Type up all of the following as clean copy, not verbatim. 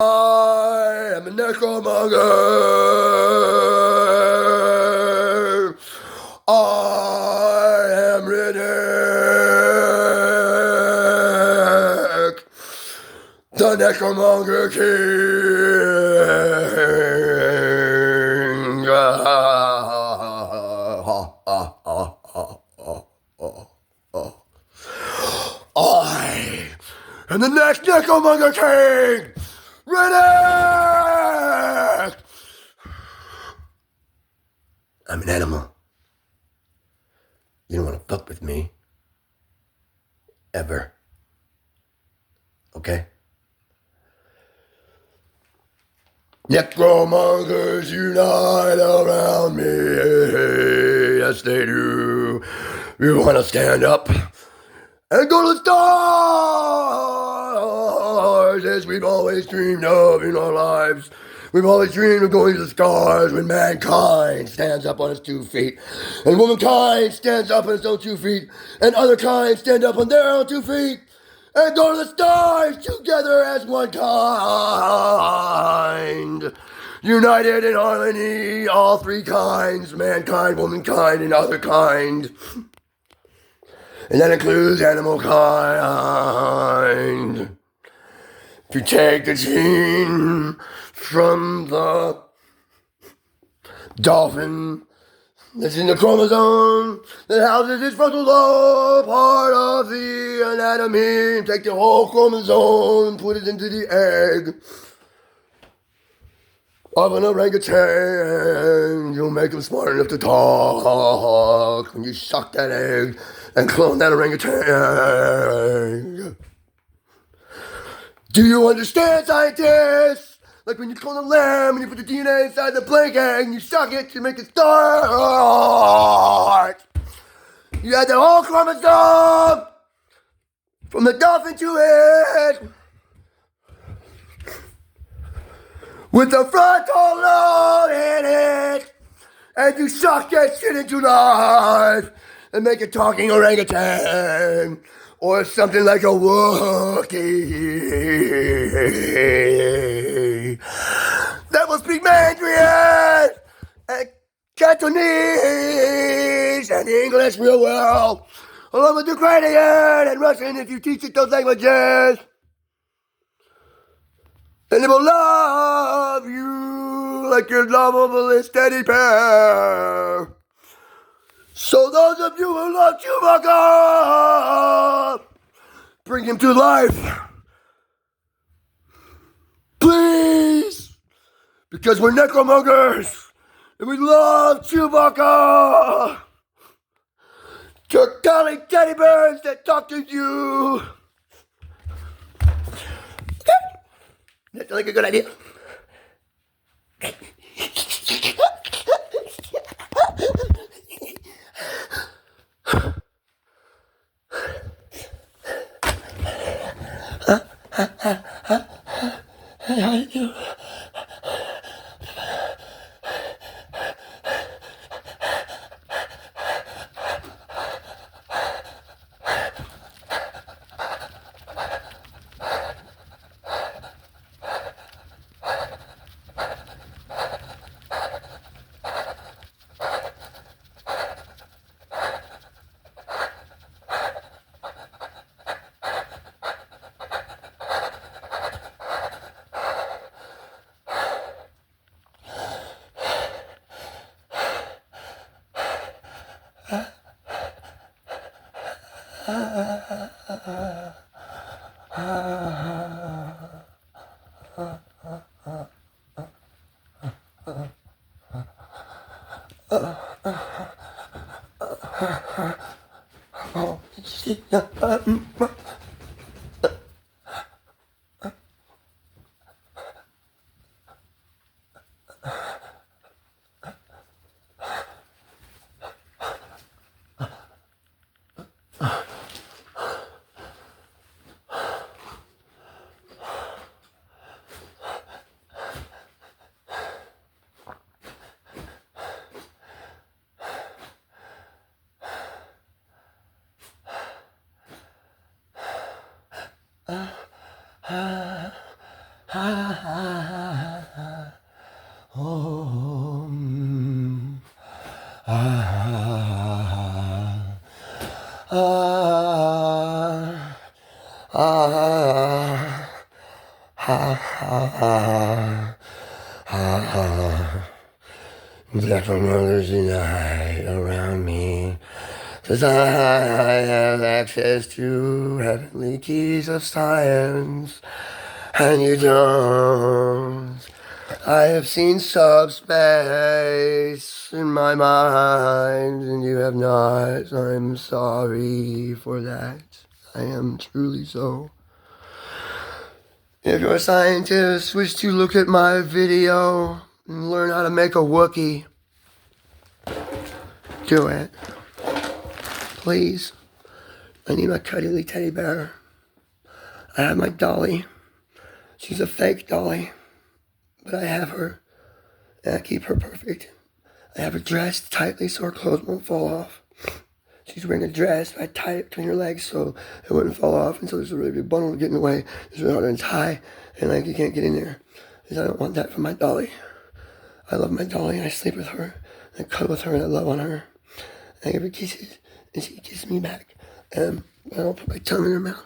I am a necromonger. I am Riddick, the Necromonger King. I am the next Necromonger King. Riddick! I'm an animal. You don't want to fuck with me. Ever. Okay? Necromongers unite around me. Yes, they do. You want to stand up and go to the stars as we've always dreamed of in our lives. We've always dreamed of going to the stars when mankind stands up on its 2 feet, and womankind stands up on its own 2 feet, and other kinds stand up on their own 2 feet, and go to the stars together as one kind. United in harmony, all 3 kinds, mankind, womankind, and other kind. And that includes animal kind. If you take the gene from the dolphin that's in the chromosome that houses its frontal lobe, part of the anatomy, take the whole chromosome and put it into the egg of an orangutan, you'll make him smart enough to talk when you suck that egg and clone that orangutan. Do you understand, scientists? Like when you clone a lamb and you put the DNA inside the blank egg and you suck it to make it start. You add the whole chromosome from the dolphin to it with the frontal lobe in it, and you suck that shit into life and make a talking orangutan or something like a Wookiee that will speak Mandarin and Cantonese and English real well, along with Ukrainian and Russian if you teach it those languages. And they will love you like your lovable teddy bear. So those of you who love Chewbacca, bring him to life. Please. Because we're necromongers. And we love Chewbacca. Curly teddy bears that talk to you. That's like a good idea. How do you do? Oh, ah, ah, ah, Necromongers unite around me, 'cause I have access to heavenly keys of science, and you don't. I have seen subspace in my mind, and you have not. I'm sorry for that. I am truly so. If you're a scientist, wish to look at my video and learn how to make a Wookiee, do it. Please. I need my cuddly teddy bear. I have my dolly. She's a fake dolly, but I have her, and I keep her perfect. I have her dressed tightly so her clothes won't fall off. She's wearing a dress, I tie it between her legs so it wouldn't fall off, and so there's a really big bundle getting away. It's really hard to untie, and like you can't get in there, because I don't want that for my dolly. I love my dolly, and I sleep with her, and I cuddle with her, and I love on her. I give her kisses, and she kisses me back, and I'll put my tongue in her mouth.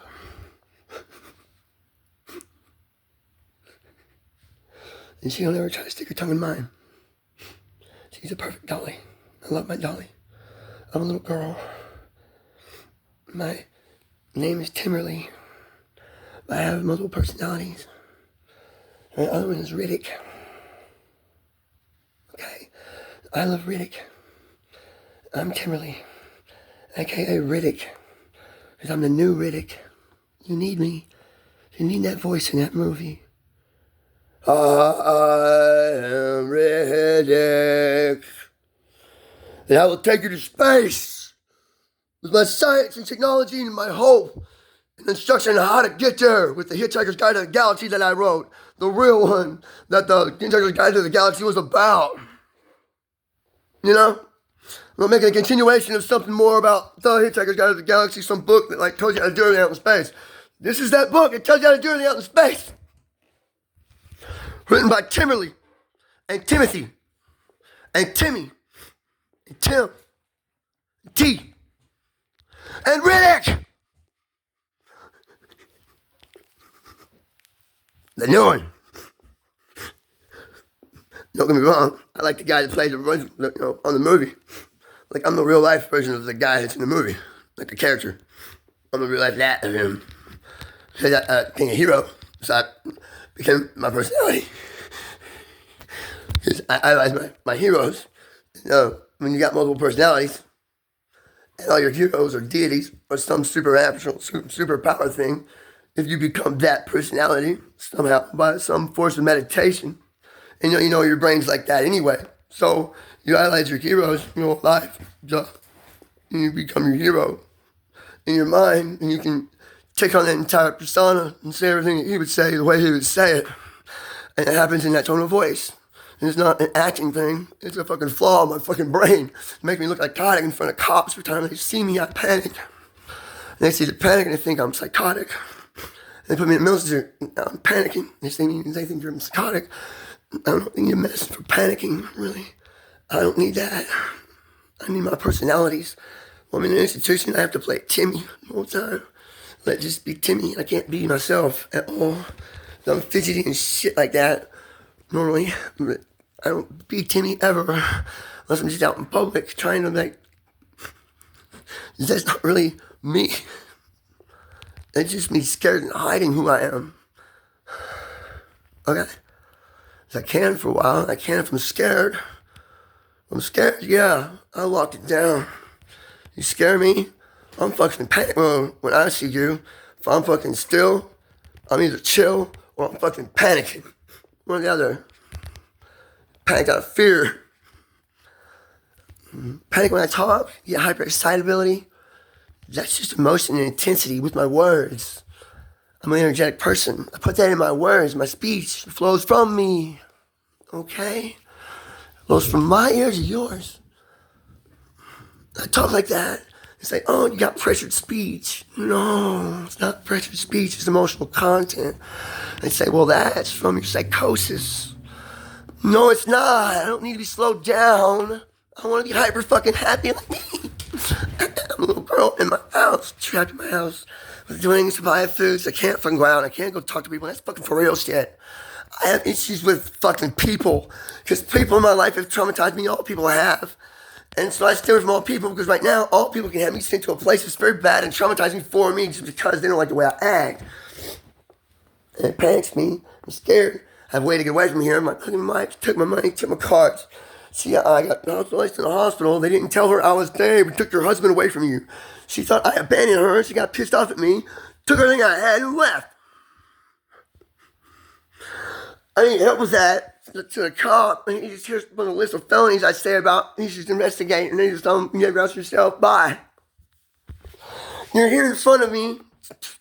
And she'll never try to stick her tongue in mine. She's a perfect dolly. I love my dolly. I'm a little girl. My name is Timberly. I have multiple personalities. And the other one is Riddick. Okay? I love Riddick. I'm Timberly, aka Riddick. Because I'm the new Riddick. You need me. You need that voice in that movie. I am Riddick. And I will take you to space with my science and technology and my hope and instruction on how to get there with the Hitchhiker's Guide to the Galaxy that I wrote. The real one that the Hitchhiker's Guide to the Galaxy was about. You know? I'm making a continuation of something more about the Hitchhiker's Guide to the Galaxy, some book that like tells you how to do everything out in space. This is that book. It tells you how to do everything out in space. Written by Kimberly and Timothy and Timmy and Tim and T and Riddick. The new one. Don't get me wrong. I like the guy that plays on the movie. Like I'm the real life version of the guy that's in the movie, like the character. I'm the real life that of him. So that being a hero, so I became my personality. Because I idolize my heroes. You know, when you got multiple personalities, and all your heroes are deities or some supernatural, super power thing, if you become that personality somehow by some force of meditation, and you know your brain's like that anyway. So you idolize your heroes your whole life, and you become your hero in your mind, and you can take on that entire persona and say everything that he would say the way he would say it, and it happens in that tone of voice. And it's not an acting thing. It's a fucking flaw in my fucking brain. It makes me look psychotic in front of cops every time they see me. I panic. And they see the panic and they think I'm psychotic. And they put me in the military. I'm panicking. They think you're psychotic. I don't need a medicine for panicking, really. I don't need that. I need my personalities. When I'm in an institution, I have to play Timmy the whole time. Let just be Timmy. I can't be myself at all. I'm fidgety and shit like that normally. But I don't be Timmy ever unless I'm just out in public trying to like. That's not really me. It's just me scared and hiding who I am. Okay? I can for a while. I can if I'm scared. I'm scared, yeah. I locked it down. You scare me, I'm fucking in panic mode when I see you. If I'm fucking still, I'm either chill or I'm fucking panicking. One or the other. Panic out of fear. Panic when I talk, yeah, hyperexcitability. That's just emotion and intensity with my words. I'm an energetic person. I put that in my words. My speech flows from me. Okay? Flows from my ear to yours. I talk like that. It's like, oh, you got pressured speech. No, it's not pressured speech, it's emotional content. They say, well, that's from your psychosis. No, it's not. I don't need to be slowed down. I want to be hyper fucking happy like me. I'm a little girl in my house, trapped in my house, with doing supply of foods. I can't fucking go out. I can't go talk to people. That's fucking for real shit. I have issues with fucking people, because people in my life have traumatized me. All people have. And so I stay away from all people, because right now, all people can have me sent to a place that's very bad and traumatizing for me just because they don't like the way I act. And it panics me. I'm scared. I have a way to get away from here. I'm like, look at my wife, took my money, took my cards. See, I got hospitalized in the hospital. They didn't tell her I was there, but took your husband away from you. She thought I abandoned her. She got pissed off at me, took everything I had, and left. I need help with that. To the cop, and he just hears on the list of felonies I say about. He's just investigating, and they just tell him, you never ask yourself, bye. You're here in front of me,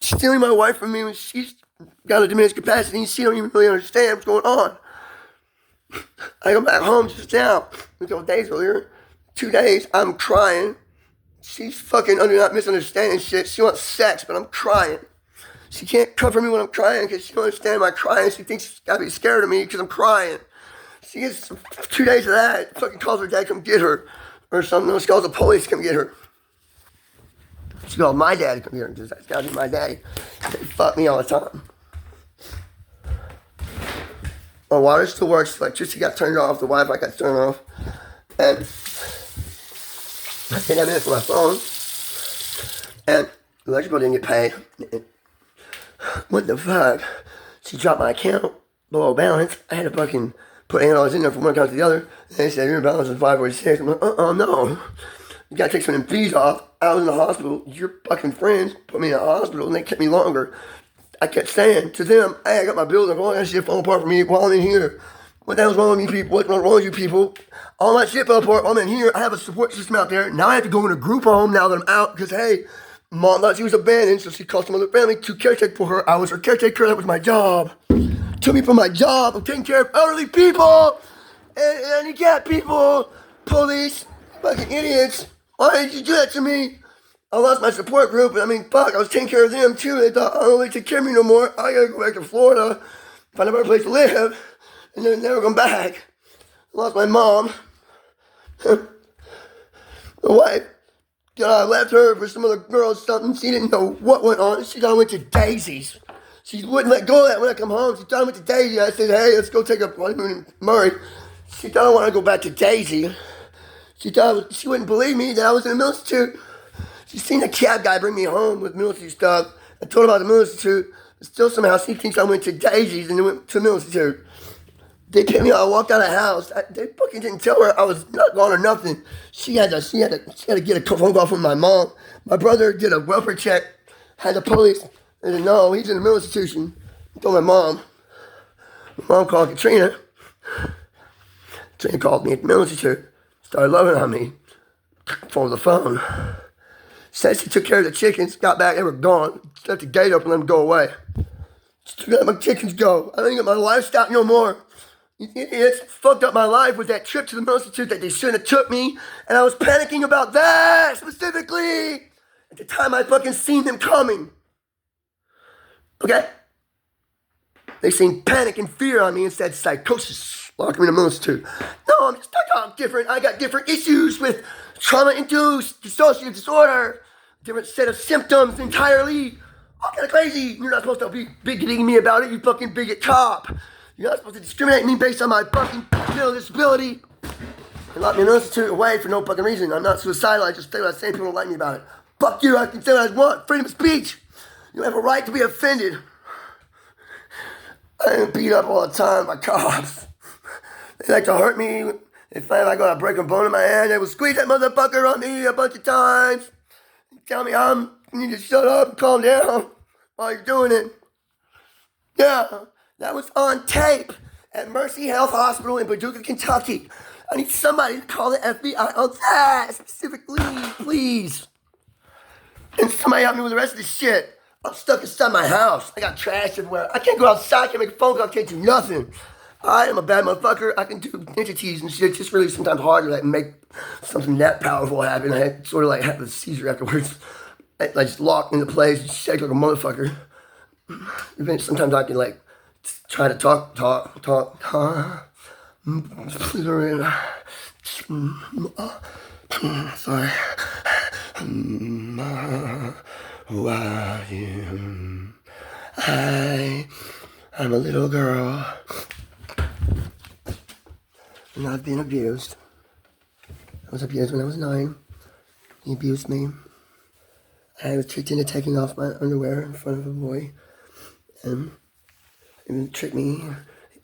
stealing my wife from me when she's got a diminished capacity, and she don't even really understand what's going on. I go back home just now, a couple days earlier, 2 days, I'm crying. She's fucking not misunderstanding shit. She wants sex, but I'm crying. She can't cover me when I'm crying because she don't understand my crying. She thinks she's got to be scared of me because I'm crying. She gets 2 days of that, fucking calls her dad to come get her. Or something. She calls the police to come get her. She calls my dad to come get her because that's got to be my daddy. They fuck me all the time. My water still works. The electricity got turned off. The Wi-Fi got turned off. And I think I'm in for my phone. And the electric bill didn't get paid. What the fuck? She dropped my account below balance. I had to fucking put $8 in there from one account to the other. And they said, your balance is $546. I'm like, no. You gotta take some of them fees off. I was in the hospital. Your fucking friends put me in the hospital and they kept me longer. I kept saying to them, hey, I got my bills. I'm going, that shit fall apart for me while I'm in here. What the hell's wrong with you people? What's wrong with you people? All my shit fell apart while I'm in here. I have a support system out there. Now I have to go in a group home now that I'm out because, hey, Mom thought she was abandoned, so she called some other family to caretake for her. I was her caretaker. That was my job. Took me from my job. I'm taking care of elderly people and handicapped people. Police, fucking idiots. Why did you do that to me? I lost my support group, and I mean, fuck, I was taking care of them too. They thought, oh, they take care of me no more. I gotta go back to Florida, find a better place to live, and then never come back. I lost my mom. My wife. I left her for some other girl or something. She didn't know what went on. She thought I went to Daisy's. She wouldn't let go of that when I come home. She thought I went to Daisy. I said, hey, let's go take a honeymoon in Murray. She thought I wanted to go back to Daisy. She thought she wouldn't believe me that I was in a middle institute. She seen a cab guy bring me home with military stuff. I told her about the middle institute. But still somehow she thinks I went to Daisy's and then went to the middle institute. They picked me up. I walked out of the house. They fucking didn't tell her I was not gone or nothing. She had to get a phone call from my mom. My brother did a welfare check. Had the police. They said, no, he's in the mental institution. I told my mom. My mom called Katrina. Katrina called me at the mental institute. Started loving on me. For the phone. Said she took care of the chickens. Got back. They were gone. Left the gate open. Let them go away. Just let my chickens go. I don't get my livestock no more. You idiots fucked up my life with that trip to the mental institute that they shouldn't have took me. And I was panicking about that specifically. At the time I fucking seen them coming. Okay? They seen panic and fear on me and said psychosis. Locked me in the mental institute. No, I'm just talking different. I got different issues with trauma-induced dissociative disorder. Different set of symptoms entirely. All kind of crazy. You're not supposed to be bigoting me about it, you fucking bigot cop. You're not supposed to discriminate me based on my fucking mental disability. And lock me in an institute away for no fucking reason. I'm not suicidal, I just say what I say, people don't like me about it. Fuck you, I can say what I want. Freedom of speech. You have a right to be offended. I am beat up all the time by cops. They like to hurt me. They find I got a break a bone in my hand. They will squeeze that motherfucker on me a bunch of times. Tell me you need to shut up and calm down while you're doing it. Yeah, that was on tape at Mercy Health Hospital in Paducah, Kentucky. I need somebody to call the FBI on that specifically, please. And somebody help me with the rest of this shit. I'm stuck inside my house. I got trash everywhere. I can't go outside, I can't make a phone call, I can't do nothing. I am a bad motherfucker. I can do entities and shit. It's just really sometimes hard to like make something that powerful happen. I had sort of like have a seizure afterwards. I just locked into place and shake like a motherfucker. Even sometimes I can like try to talk. Sorry. Who I am. I'm a little girl. And I've been abused. I was abused when I was 9. He abused me. I was tricked into taking off my underwear in front of a boy. And he tricked me.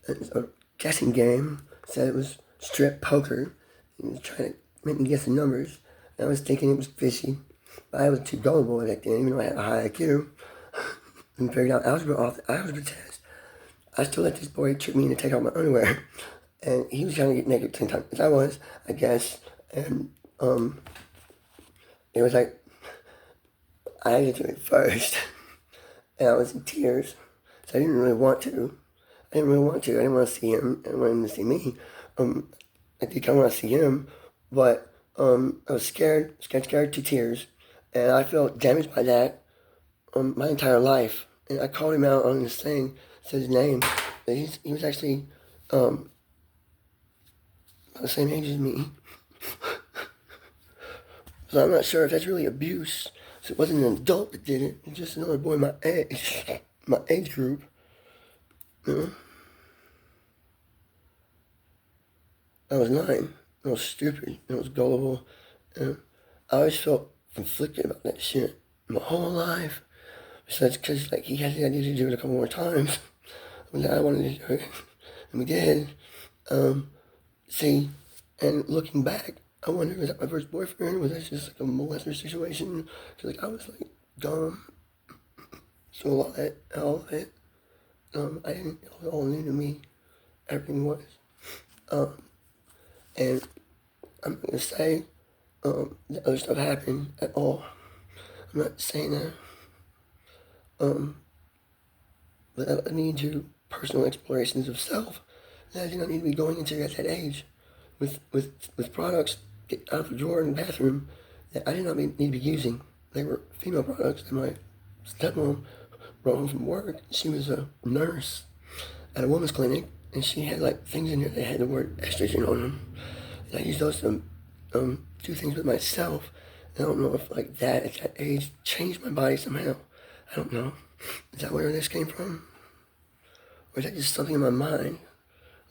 It was a guessing game. Said it was strip poker. He was trying to make me guess the numbers. And I was thinking it was fishy. But I was too gullible back then, even though I had a high IQ. And figured out algebra off the algebra test. I still let this boy trick me into taking off my underwear. And he was trying to get naked 10 times as I was, I guess. And it was like, I had to do it first. And I was in tears. So I didn't really want to. I didn't want to see him. I didn't want him to see me. I did kind of want to see him. But I was scared to tears. And I felt damaged by that my entire life. And I called him out on this thing, said his name. He was actually about the same age as me. So I'm not sure if that's really abuse. So it wasn't an adult that did it. It's just another boy my age group. You know? I was 9. I was stupid. I was gullible. And I always felt conflicted about that shit my whole life. Besides, because like he had the idea to do it a couple more times. But I wanted to do it. And we did. See, and looking back, I wonder, was that my first boyfriend? Was that just like a molester situation? Cause like I was like dumb. So all that, I didn't, it was all new to me. Everything was. And I'm not gonna say that other stuff happened at all. I'm not saying that. But that led me into personal explorations of self that I did not need to be going into at that age. With products get out of the drawer in the bathroom that I did not need to be using. They were female products that my stepmom brought home from work. She was a nurse at a women's clinic, and she had like things in there that had the word estrogen on them. And I used those to do things with myself. And I don't know if like that at that age changed my body somehow. I don't know. Is that where this came from? Or is that just something in my mind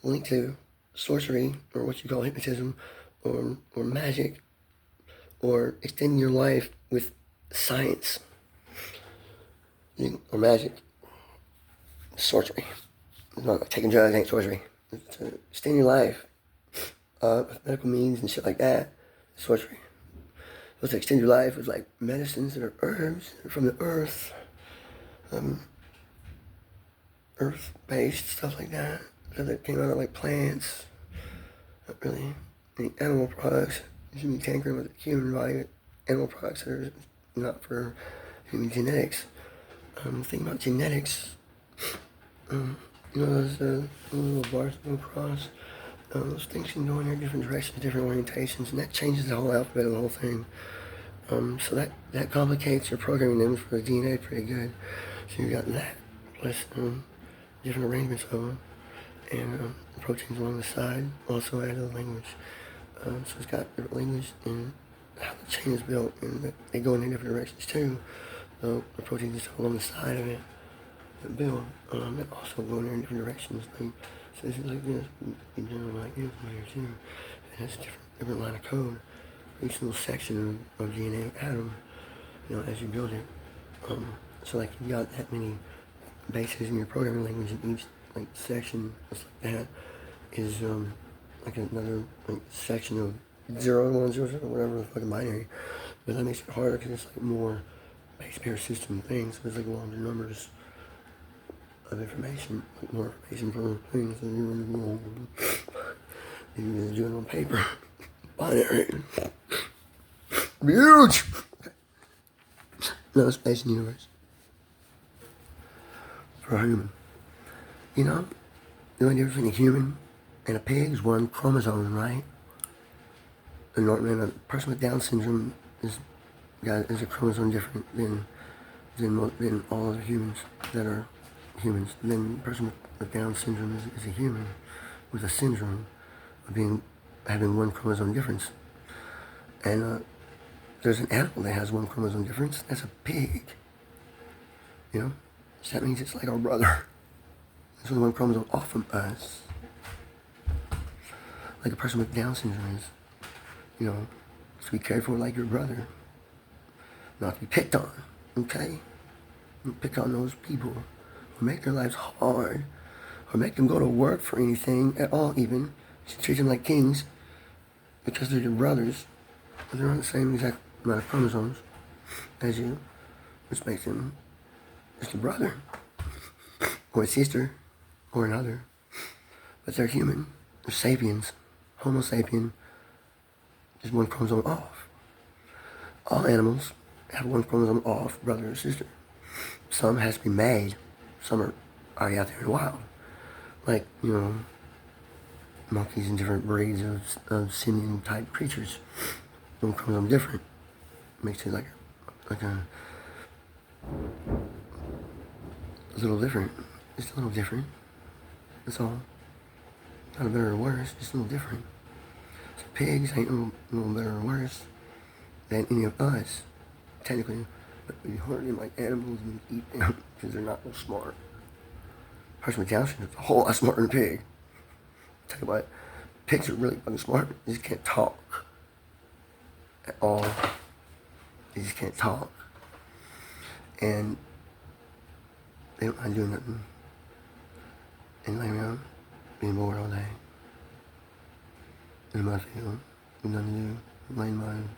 linked to sorcery, or what you call hypnotism, or magic, or extending your life with science, or magic? Sorcery. It's not like taking drugs, ain't sorcery. It's to extend your life with medical means and shit like that. Sorcery. It's to extend your life with like medicines that are herbs from the earth, earth-based stuff like that. That came out of like plants. Not really any animal products. You should be tankering with the human body with animal products that are not for human genetics. Think about genetics. You know those little bars that go across. Those things can go in their different directions, different orientations, and that changes the whole alphabet of the whole thing. So that complicates your programming names for the DNA pretty good. So you got that, plus different arrangements of them, and proteins along the side also add to the language. So it's got different language and how the chain is built, and they go in different directions too. The proteins just along the side of it that build, that also go in different directions. Like, so this is like this, in general like this here too. It has a different line of code for each little section of DNA atom, as you build it. So like you got that many bases in your programming language, and each like section just like that is like another like section of 0, 1, 0, 0, whatever the fucking binary. But that makes it harder because it's like more base pair system things. So there's like longer numbers of information, like more information for things than you do it on paper. Binary. Huge. No space in the universe for a human. The only difference between a human and a pig is one chromosome, right? And a person with Down syndrome is a chromosome different than all other humans that are humans. And then the person with Down syndrome is a human with a syndrome of having one chromosome difference. And there's an animal that has one chromosome difference. That's a pig. You know? So that means it's like our brother. There's only one chromosome off from us. Like a person with Down syndrome is, you know, to be cared for like your brother. Not to be picked on, okay? You pick on those people who make their lives hard, or make them go to work for anything at all even. You should treat them like kings because they're your brothers, but they're on the same exact amount of chromosomes as you, which makes them just a brother, or a sister, or another. But they're human. They're sapiens. Homo sapien is one chromosome off. All animals have one chromosome off, brother or sister. Some has to be made. Some are already out there in the wild. Like, you know, monkeys and different breeds of simian type creatures. One chromosome different. Makes it like a little different. Just a little different. That's all. Not better or worse, just a little different. So pigs ain't a little better or worse than any of us, technically. But we hurt them like animals and eat them because they're not so smart. A person with Down syndrome is a whole lot smarter than a pig. Tell you what, pigs are really fucking smart. They just can't talk at all. They just can't talk. And they don't mind doing nothing. And laying around, being bored all day. In my field, with nothing to do, laying mine,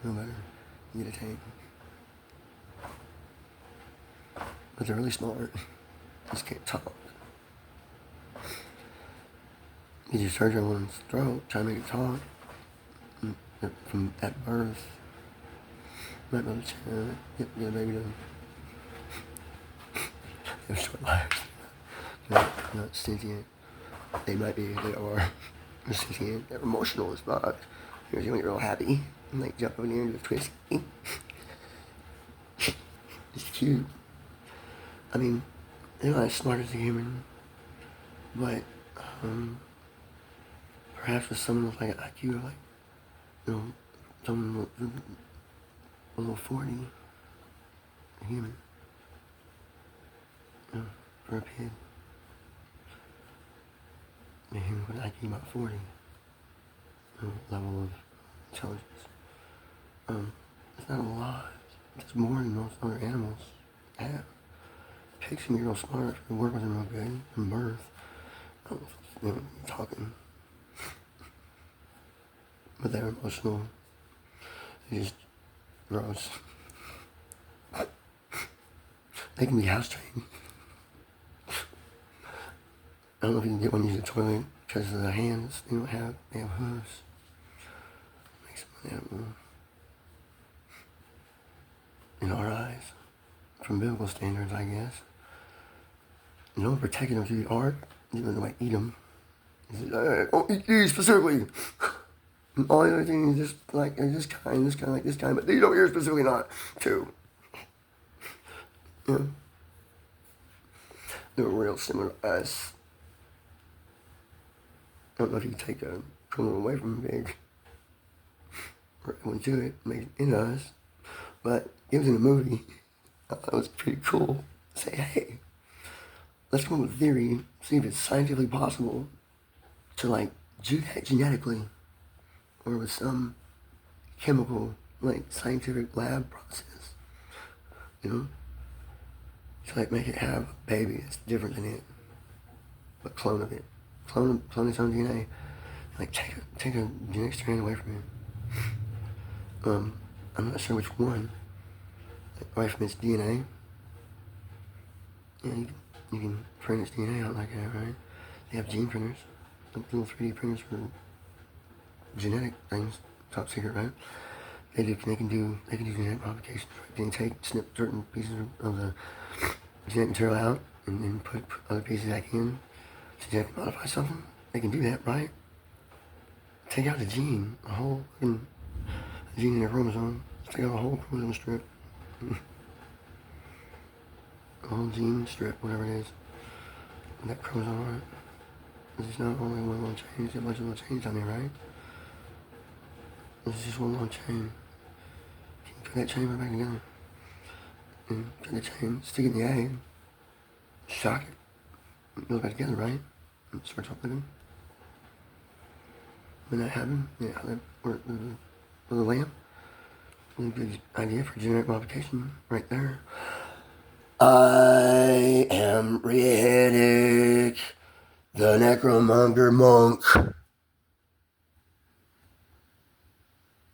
no better, get a tank. But they're really smart, just can't talk. You do surgery on one's throat, try to make it talk. From at birth, might be able to get a baby to have short lives. Not sentient. They might be, they are sentient. They're emotional as fuck. You're real happy. And like jump over there and do a twist. It's cute. I mean, they're not as smart as a human. But, perhaps with someone with like an IQ of like, you know, someone with a little 40, a human. You know, for a pig. A human with an IQ about 40. Level of intelligence. It's not a lot. It's more than most other animals have. Pigs can be real smart if you work with them real good from birth. I don't know if you're talking. But they're emotional. They're just gross. They can be house trained. I don't know if you can get one to use the toilet because of the hands they have hooves. Makes them animal. In our eyes, from biblical standards, I guess. No one protecting them through the art, even though I eat them. He says, hey, don't eat these specifically. And all the other things just like this kind, like this kind, but these over here specifically not, too. Yeah. They're real similar to us. I don't know if you can take a criminal away from a pig or everyone to it, make it in us, but it was in a movie. I thought it was pretty cool. Say, hey, let's come up with a theory, see if it's scientifically possible to like do that genetically or with some chemical, like scientific lab process, you know? To like make it have a baby that's different than it, but clone of it. Clone its own DNA. Like take a genetic strand away from it. I'm not sure which one. Like, away from its DNA. Yeah, you can print its DNA out like that, right? They have gene printers, like little 3D printers for genetic things, top secret, right? They can do genetic modifications. Right? They can snip certain pieces of the genetic material out and then put other pieces back in. genetically modify something? They can do that, right? Take out the gene, a whole fucking gene in your chromosome. Take out a whole chromosome strip. A whole gene strip, whatever it is. And that chromosome on it. This is not only one little chain, there's a bunch of little chains on there, right? This is just one little chain. You can cut that chain right back together. And cut the chain, stick it in the egg, shock it. It goes back together, right? And it starts up living. When that happened, yeah, with the lamp, really good idea for genetic modification right there. I am Riedic, the Necromonger monk,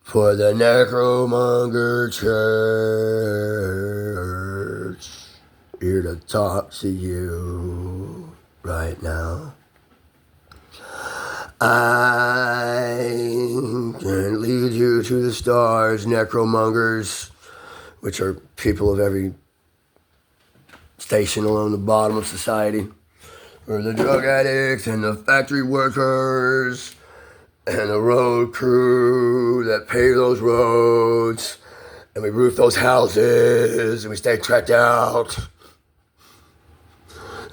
for the Necromonger Church, here to talk to you right now. I can lead you to the stars, Necromongers, which are people of every station along the bottom of society, or the drug addicts and the factory workers and the road crew that pave those roads, and we roof those houses, and we stay tracked out.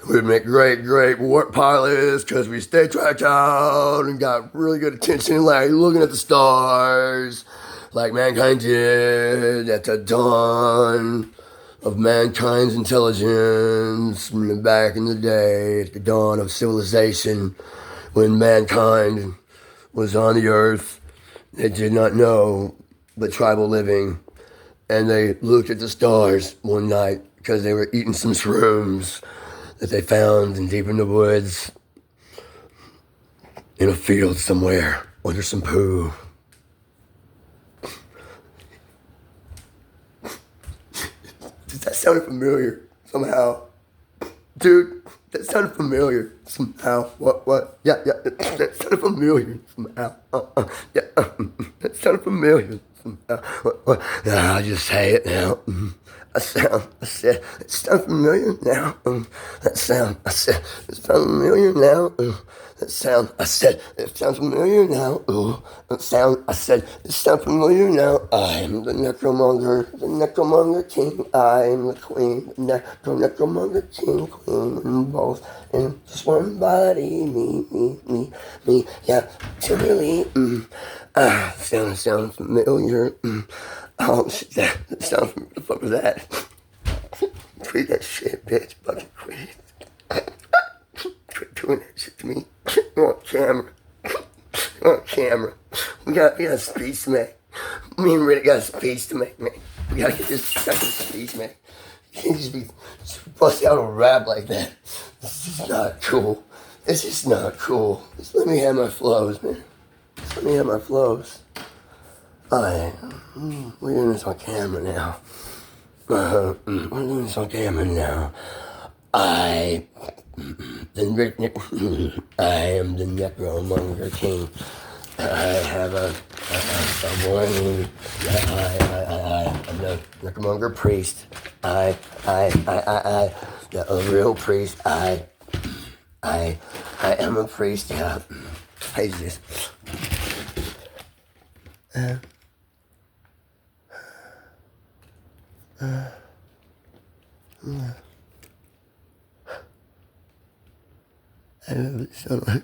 We'd make great warp pilots because we stay tracked out and got really good attention, like looking at the stars, like mankind did at the dawn of mankind's intelligence back in the day, at the dawn of civilization, when mankind was on the earth. They did not know but tribal living, and they looked at the stars one night because they were eating some shrooms that they found in deep in the woods, in a field somewhere, under some poo. Does that sound familiar somehow? Dude, that sounded familiar somehow. What? Yeah, that sounded familiar somehow. Yeah, that sounded familiar somehow. What? Yeah, I'll just say it now. I said, it sounds familiar now. It sounds familiar now. It sounds familiar now. It sounds familiar now. I'm the Necromonger king. I'm the queen, the Necromonger king, queen, and both in just one body. Me. Yeah, really. Sounds familiar. Oh, shit, that sounds familiar. The fuck was that? Quit that shit, bitch. Fucking quit. Quit doing that shit to me. On camera. We got a speech to make. Me and Riddick got a speech to make, man. We gotta get this speech, man. You can't just be busting out a rap like that. This is not cool. It's just not cool. Just let me have my flows, man. Just let me have my flows. Alright, we're doing this on camera now. We're doing this on camera now. I am the Necromonger king. I have a warning. I'm the Necromonger priest. A real priest. I am a priest. Yeah. How is this? I don't sound like.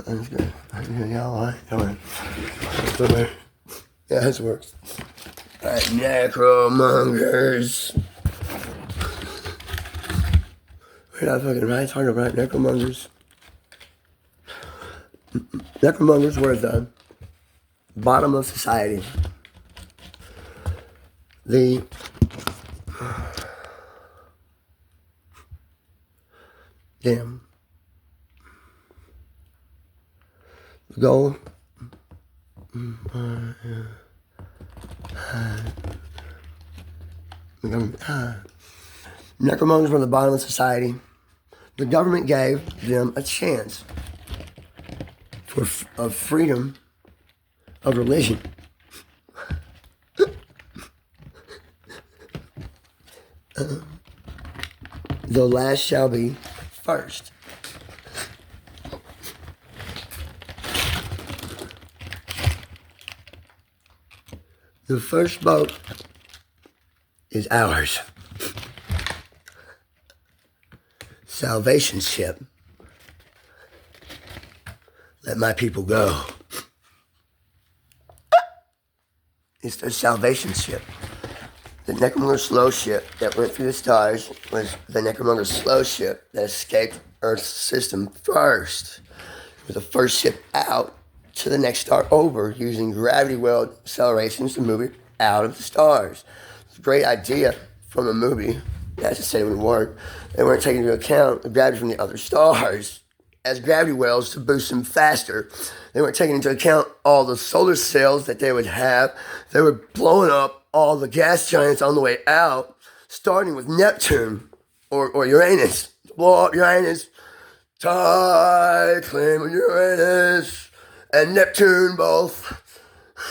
That's good. Yeah, all right. Come on. Yeah, this works. Alright, Necromongers. We're not fucking right. It's hard to write Necromongers. Necromongers were at the bottom of society. The goal. Necromongers were at the bottom of society. The government gave them a chance to of freedom of religion. The last shall be first. The first boat is ours. Salvation ship. Let my people go. It's the salvation ship. The Necromonger slow ship that went through the stars was the Necromonger slow ship that escaped Earth's system first. It was the first ship out to the next star over using gravity well accelerations to move it out of the stars. It's a great idea from a movie. That's to say it would work. They weren't taking into account the gravity from the other stars as gravity wells to boost them faster. They weren't taking into account all the solar cells that they would have. They were blowing up all the gas giants on the way out, starting with Neptune or Uranus. Blow up Uranus. Tie claim on Uranus and Neptune both.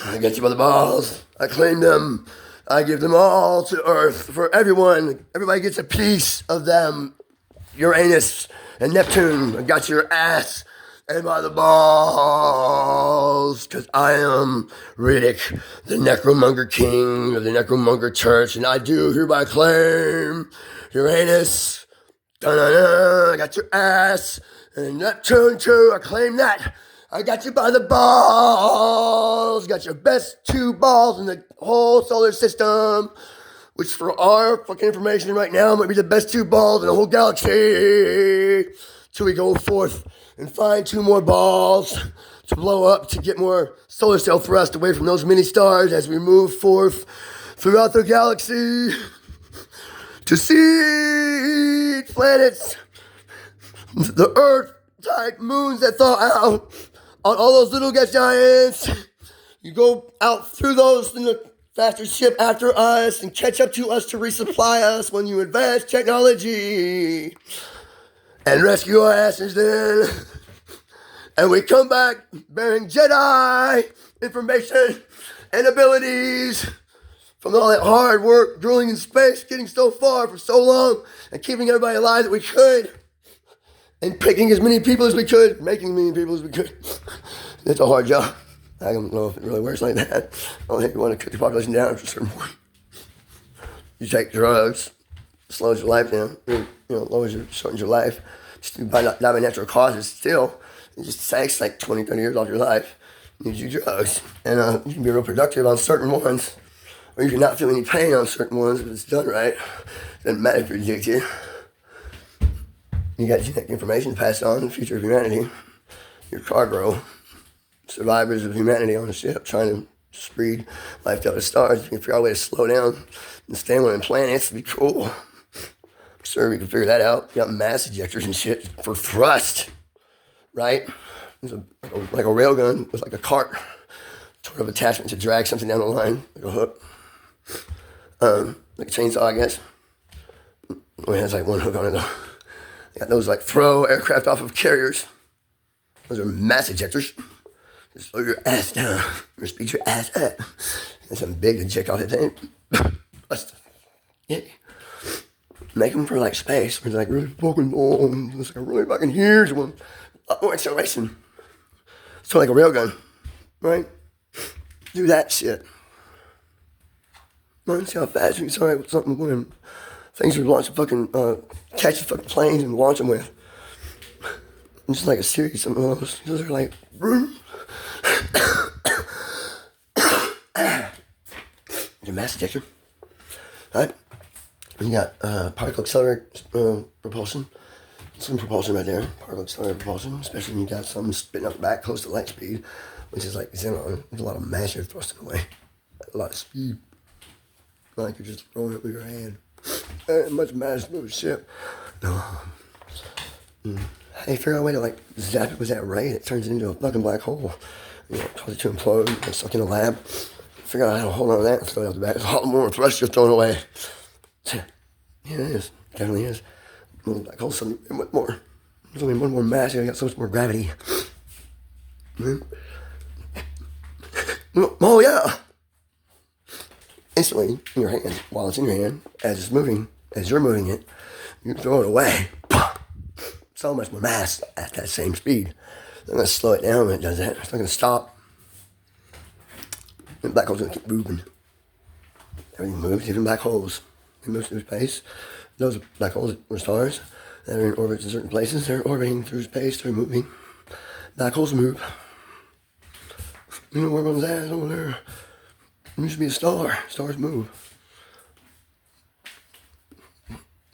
I got you by the balls. I claim them. I give them all to Earth for everyone. Everybody gets a piece of them. Uranus and Neptune, I got your ass and by the balls, because I am Riddick, the Necromonger King of the Necromonger Church, and I do hereby claim Uranus, I got your ass, and Neptune too, I claim that. I got you by the balls, got your best 2 balls in the whole solar system, which for our fucking information right now might be the best 2 balls in the whole galaxy, till we go forth and find 2 more balls to blow up to get more solar cell thrust away from those mini stars as we move forth throughout the galaxy to see planets, the Earth-type moons that thaw out on all those little gas giants. You go out through those in the faster ship after us and catch up to us to resupply us when you advance technology. And rescue our asses then. And we come back bearing Jedi information and abilities from all that hard work, drilling in space, getting so far for so long, and keeping everybody alive that we could. And picking as many people as we could, making as many people as we could. It's a hard job. I don't know if it really works like that. I don't think you want to cut your population down for a certain point. You take drugs, slows your life down, shortens your life, just not by natural causes still. It just takes like 20, 30 years off your life. You do drugs. And you can be real productive on certain ones, or you can not feel any pain on certain ones if it's done right. Doesn't matter if you're addicted. You got genetic information passed on in the future of humanity. Your cargo, survivors of humanity on a ship trying to spread life to other stars. You can figure out a way to slow down and stay on one planets. It'd be cool. I'm sure we can figure that out. You got mass ejectors and shit for thrust, right? It's like a railgun with like a cart sort of attachment to drag something down the line, like a hook. Like a chainsaw, I guess. It has like one hook on it though. They got those like throw aircraft off of carriers. Those are mass ejectors. Just slow your ass down or speed your ass up. There's something big to check off that thing. Yeah. Make them for like space, where it's like really fucking long. It's like a really fucking huge one. A lot more acceleration. So like a railgun, right? Do that shit. Man, see how fast you can start with something when things are launching fucking, catch the fucking planes and launch them with. It's like a series of those. Those are like, your mass ejector, right? You got particle accelerator propulsion. Some propulsion right there, particle accelerator propulsion, especially when you got something spitting up the back close to light speed, which is like xenon. There's a lot of mass you're thrusting away, a lot of speed. Not like you're just throwing it with your hand. Much mass move a ship. No. Hey, figure out a way to like zap it with that ray that turns it into a fucking black hole. Cause it to implode and stuck in a lab. Figure out how to hold on to that and throw it out the back. There's a lot more thrust you're throwing away. Yeah, it is. It definitely is. Black hole suddenly much more. There's only one more mass. You got so much more gravity. Oh yeah! Instantly, in your hand, while it's in your hand, as it's moving, as you're moving it, you throw it away. So much more mass at that same speed. I'm going to slow it down when it does that. It's not going to stop. The black hole's going to keep moving. Everything moves, even black holes. They move through space. Those black holes are stars that are in orbits in certain places. They're orbiting through space. They're moving. Black holes move. You know where one's at? Over there. There used to be a star. Stars move.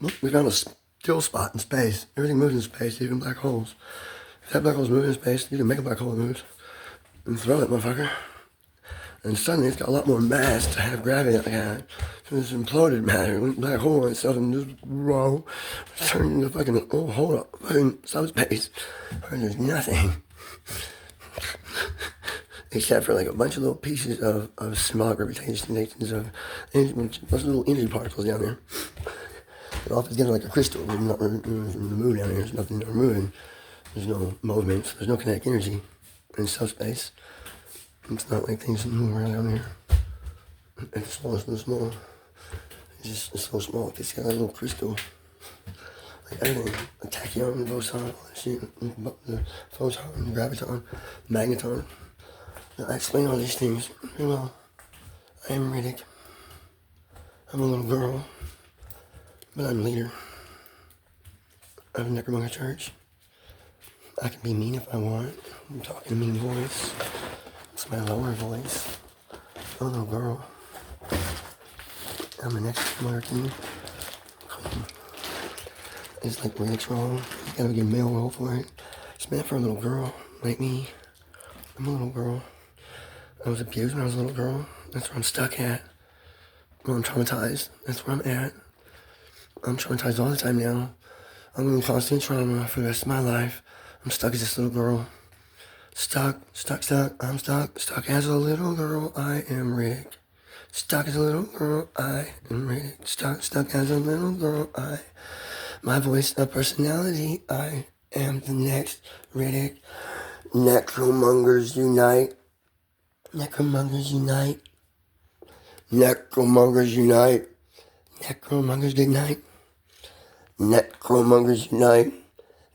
Look, we found a still spot in space. Everything moves in space, even black holes. If that black hole's moving in space, you can make a black hole that moves and throw it, motherfucker. And suddenly it's got a lot more mass to have gravity like that. So it's imploded matter, black hole on itself, and just roll, turn into fucking, oh, hold up, fucking subspace, where there's nothing. Except for like a bunch of little pieces of small gravitations of those little energy particles down there. It all fits together like a crystal. There's not moving from the moon down here. There's nothing moving. There's no movements. There's no kinetic energy in subspace. It's not like things move around down here. It's small, it's so small. It's so small. It's got a little crystal. Like everything. A tachyon, boson, all that shit. The photon, the graviton, magneton. I explain all these things very well. I am Riddick. I'm a little girl. But I'm leader of the Necromonger Church. I can be mean if I want. I'm talking a mean voice. It's my lower voice. I'm a little girl. I'm the next Martin. It's like Riddick's role. You gotta get a male role for it. It's meant for a little girl like me. I'm a little girl. I was abused when I was a little girl. That's where I'm stuck at. Well, I'm traumatized. That's where I'm at. I'm traumatized all the time now. I'm in constant trauma for the rest of my life. I'm stuck as this little girl. Stuck. I'm stuck as a little girl. I am Rick. Stuck as a little girl. I am Rick. Stuck as a little girl. My voice, my personality. I am the next Riddick. Necromongers unite. Necromongers unite. Necromongers unite. Necromongers good night. Necromongers unite.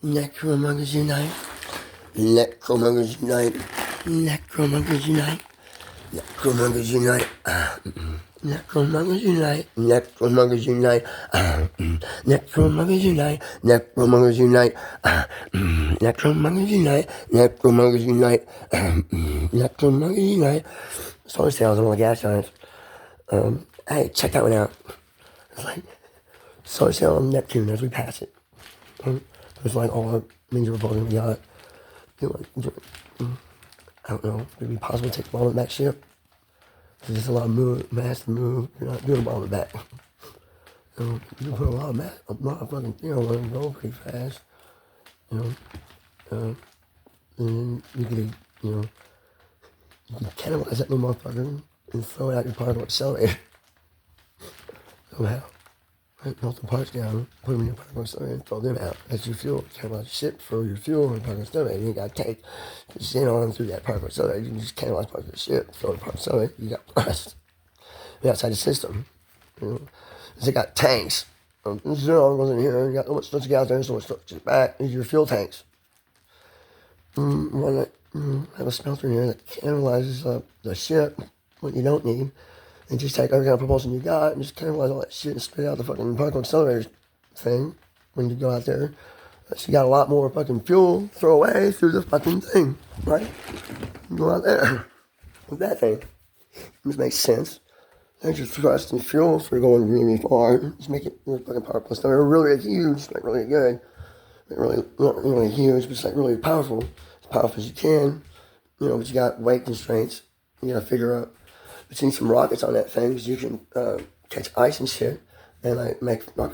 Necromongers unite. Necromongers unite. Necromongers unite. Necromongers unite. Necromongers unite. Necromongers unite. Necromongers unite. Necromongers unite. Necromongers unite. Necromongers unite. Necromongers unite. Solar sails and all the gas giants. Hey, check that one out. It's like solar sail on Neptune as we pass it. It's like all the major repulsion we got. I don't know. Would it be possible to take the bomb back ship? There's just a lot of mass to move. You're not doing a bomb back. You can put a lot of mass, a lot of fucking, let it go pretty fast. And then you could, you can cannibalize that little motherfucker and throw it out your particle accelerator. Somehow. Right, melt the parts down, put them in your particle accelerator and throw them out. That's your fuel. Cannibalize your ship, throw your fuel in the particle accelerator. You ain't got to take just in on through that particle accelerator. You can just cannibalize parts of the ship, throw the particle accelerator. You got rust. You're outside the system. They got tanks. Zero goes in here. You got so much stuff to get out there, so much stuff to get back. These are your fuel tanks. One that have a smelter in here that cannibalizes the ship, what you don't need. And just take every kind of propulsion you got and just cannibalize all that shit and spit out the fucking particle accelerator thing when you go out there. So you got a lot more fucking fuel throw away through the fucking thing, right? You go out there with that thing. This makes sense. There's your thrust and fuel for going really far. Just make it your fucking particle accelerator really huge, like really good. Like really, not really huge, but it's like really powerful. As powerful as you can. But you got weight constraints. You gotta figure out. I've seen some rockets on that thing because you can catch ice and shit and like make rocket